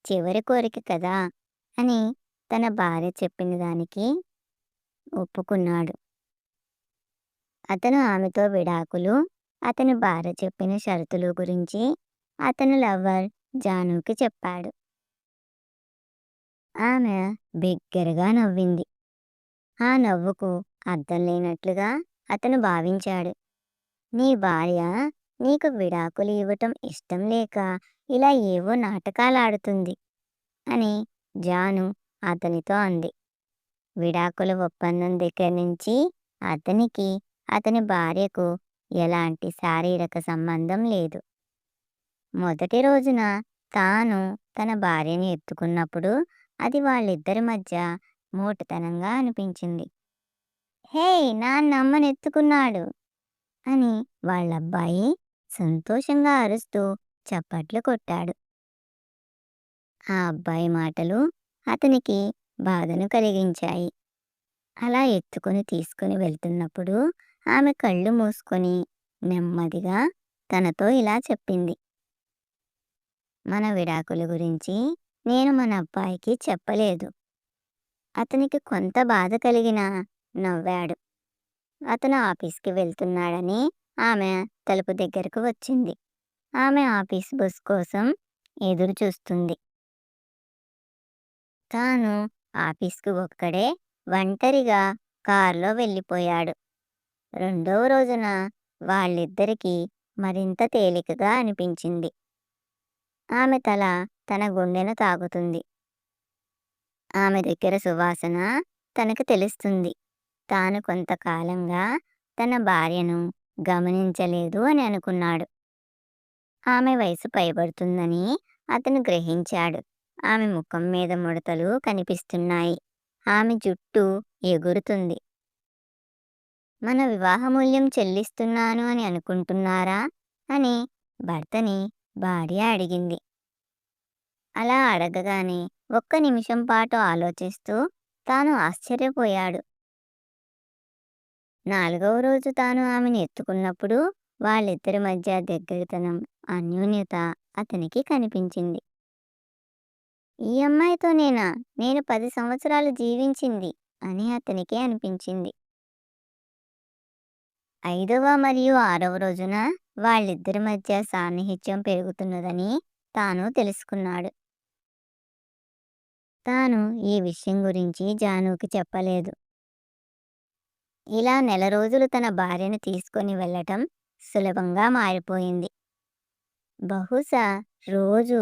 చివరి కోరిక కదా అని తన భార్య చెప్పిన దానికి ఒప్పుకున్నాడు. అతను ఆమెతో విడాకులు, అతని భార్య చెప్పిన షరతులు గురించి అతని లవ్వర్ జానుకి చెప్పాడు. ఆమె బిగ్గరగా నవ్వింది. ఆ నవ్వుకు అర్థం లేనట్లుగా అతను భావించాడు. నీ భార్య నీకు విడాకులు ఇవ్వటం ఇష్టం లేక ఇలా ఏవో నాటకాలాడుతుంది అని జాను అతనితో అంది. విడాకుల ఒప్పందం దగ్గర నుంచి అతనికి, అతని భార్యకు ఎలాంటి శారీరక సంబంధం లేదు. మొదటి రోజున తాను తన భార్యని ఎత్తుకున్నప్పుడు అది వాళ్ళిద్దరి మధ్య మోటుతనంగా అనిపించింది. హే, నాన్న అమ్మని ఎత్తుకున్నాడు అని వాళ్ళబ్బాయి సంతోషంగా అరుస్తూ చప్పట్లు కొట్టాడు. ఆ అబ్బాయి మాటలు అతనికి బాధను కలిగించాయి. అలా ఎత్తుకుని తీసుకుని వెళ్తున్నప్పుడు ఆమె కళ్ళు మూసుకొని నెమ్మదిగా తనతో ఇలా చెప్పింది. మన విడాకుల గురించి నేను మన అబ్బాయికి చెప్పలేదు. అతనికి కొంత బాధ కలిగినా నవ్వాడు. అతను ఆఫీస్కి వెళ్తున్నాడని ఆమె తలుపు దగ్గరకు వచ్చింది. ఆమె ఆఫీస్ బస్ కోసం ఎదురు చూస్తుంది. తాను ఆఫీస్కు ఒక్కడే ఒంటరిగా కారులో వెళ్ళిపోయాడు. రెండవ రోజున వాళ్ళిద్దరికీ మరింత తేలికగా అనిపించింది. ఆమె తల తన గుండెను తాకుతుంది. ఆమె దగ్గర సువాసన తనకు తెలుస్తుంది. తాను కొంతకాలంగా తన భార్యను గమనించలేదు అని అనుకున్నాడు. ఆమె వయసు పైబడుతుందని అతను గ్రహించాడు. ఆమె ముఖం మీద ముడతలు కనిపిస్తున్నాయి. ఆమె జుట్టు ఎగురుతుంది. మన వివాహ మూల్యం చెల్లిస్తున్నాను అని అనుకుంటున్నారా అని భర్తని భార్య అడిగింది. అలా అడగగానే ఒక్క నిమిషం పాటు ఆలోచిస్తూ తాను ఆశ్చర్యపోయాడు. 4వ రోజు తాను ఆమెను ఎత్తుకున్నప్పుడు వాళ్ళిద్దరి మధ్య దగ్గరితనం, అన్యోన్యత అతనికి కనిపించింది. ఈ అమ్మాయితో నేను 10 సంవత్సరాలు జీవించింది అని అతనికి అనిపించింది. 5వ మరియు 6వ రోజున వాళ్ళిద్దరి మధ్య సాన్నిహిత్యం పెరుగుతున్నదని తాను తెలుసుకున్నాడు. తాను ఈ విషయం గురించి జానుకి చెప్పలేదు. ఇలా నెల రోజులు తన భార్యను తీసుకొని వెళ్ళటం సులభంగా మారిపోయింది. బహుశా రోజు